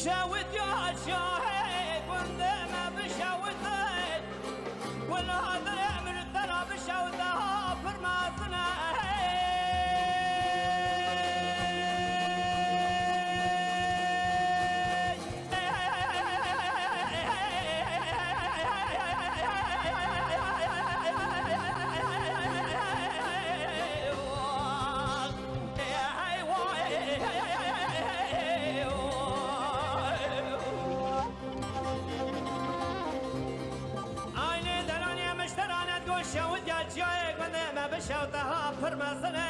شاود يا شاهد وندم بشاودك ولا درع من الثرى بشاودها فرماطنا بشوتها فرماسنا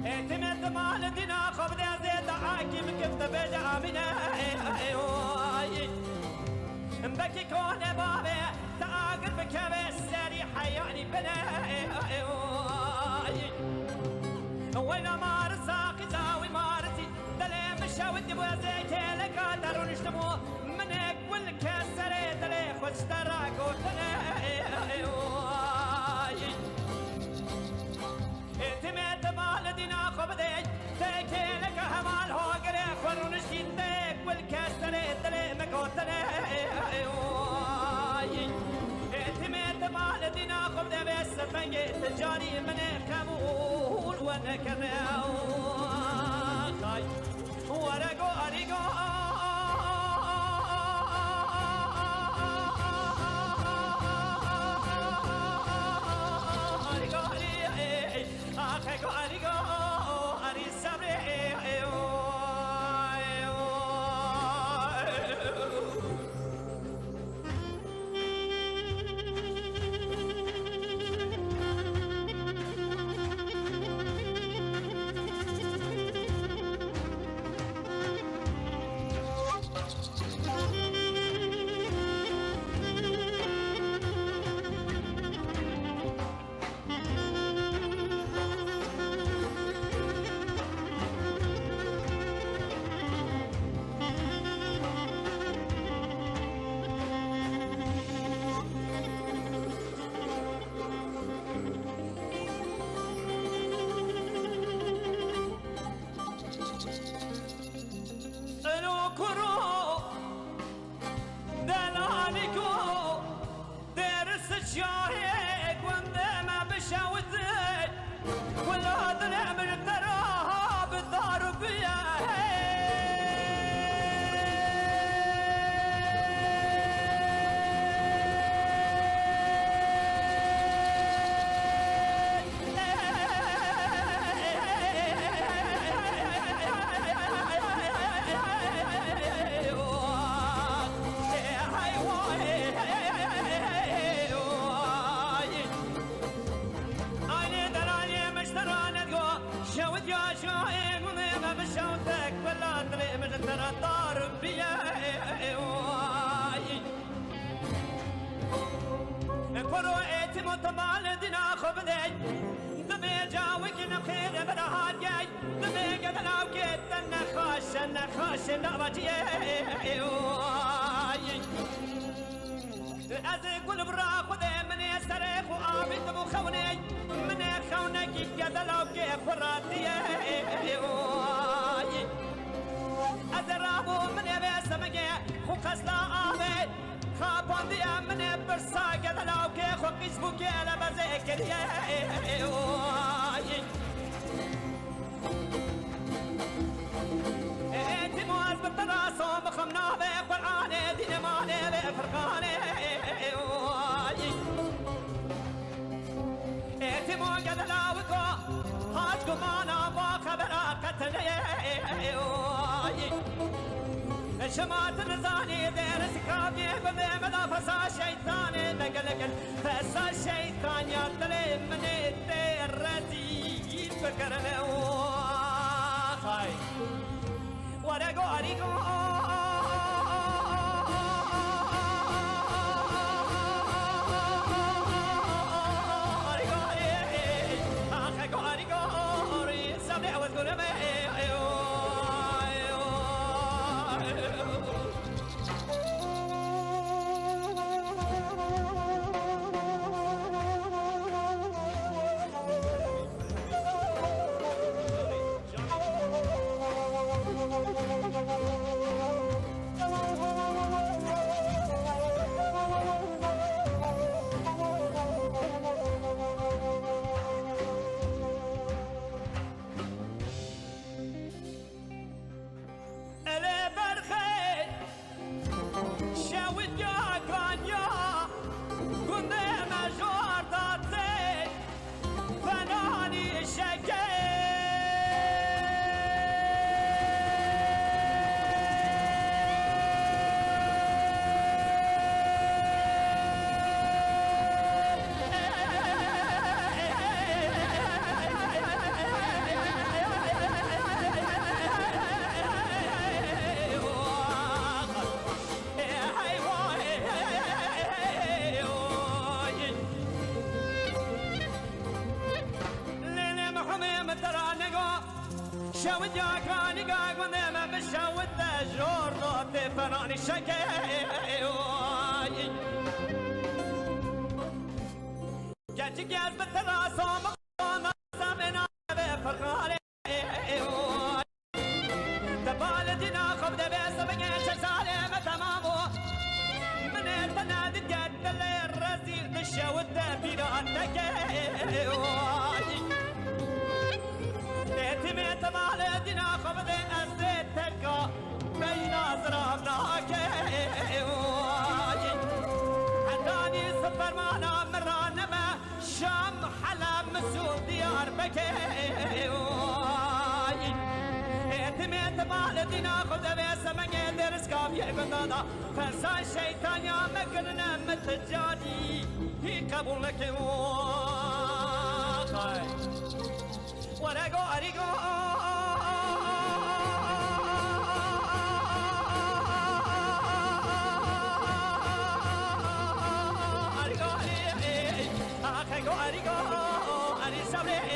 اعتمد مال دينا خبر زيد حاكم كفت بيد عامنا مبكي كون بابي تاقر بكبه السري حياني بنا وين مار ساقي زاوي مارتي دلي مشاود بوزيتي لك دارون اشتمو منك والكسري دلي خوش تراكو اعتمد مال دينا خبدي تاكي لك همال هوغري خورون اشتيتك والكسري دلي مكوتني اعتمد مال دينا خبدي بس فنجي تجاري من خمول ونكرهو خاي ورقو أريقو أخيكو أريقو أري صبري شاهد وندم بشاودك ولا درع من الثرى بالدار بيا بشوتك ولا طريق من ترى الدار بيا فروقت متمال دينا خبدي دمي جاوك نخير برهاد جاي دمي قد ناوكت النخاش نغبتي أزي قل برا خذي من يسرخ وآمد مخوني من خونك قد ناوكي فراتي أزرابو من يبي سمجي خوكس لا آمد خابون دي من برسا قد ناوكي خوكس بوكي أنا بذكر انت مواز بالتراسو مخمنا بقرآن دين ماني بفرقان انت مو قد لاوكو هاتكو مانا وخبرا قتلي شمات نزاني دير سكابي قبي ملا فسا شيطاني نقلقل فسا شيطان يطلي من الدير رزيد بكرنا خاي ورقو أريقو أخيكو أريقو ريس سبلي أوز قرمي شود يا كاني قاقون ما بشود جور ضوت فراني شكي جاج جاز بالتراسو مقام سامنا بفرقالي تبالدنا خبد بس بقيش سالم تمامو من التنادي جد اللي الرزيل بالشود بيرانك تيمت مالدنا خبد أزيد تلقى بين أزرابناك حداني سفر معنا مرانما شام حلب مسؤول ديار بكي تيمت مالدنا خبد بسمك درس كافي بندادا فرسا الشيطان يا مكرنا متجاني هي قبول لك ورقو أريقو أريقو أريقو أريقو أريقو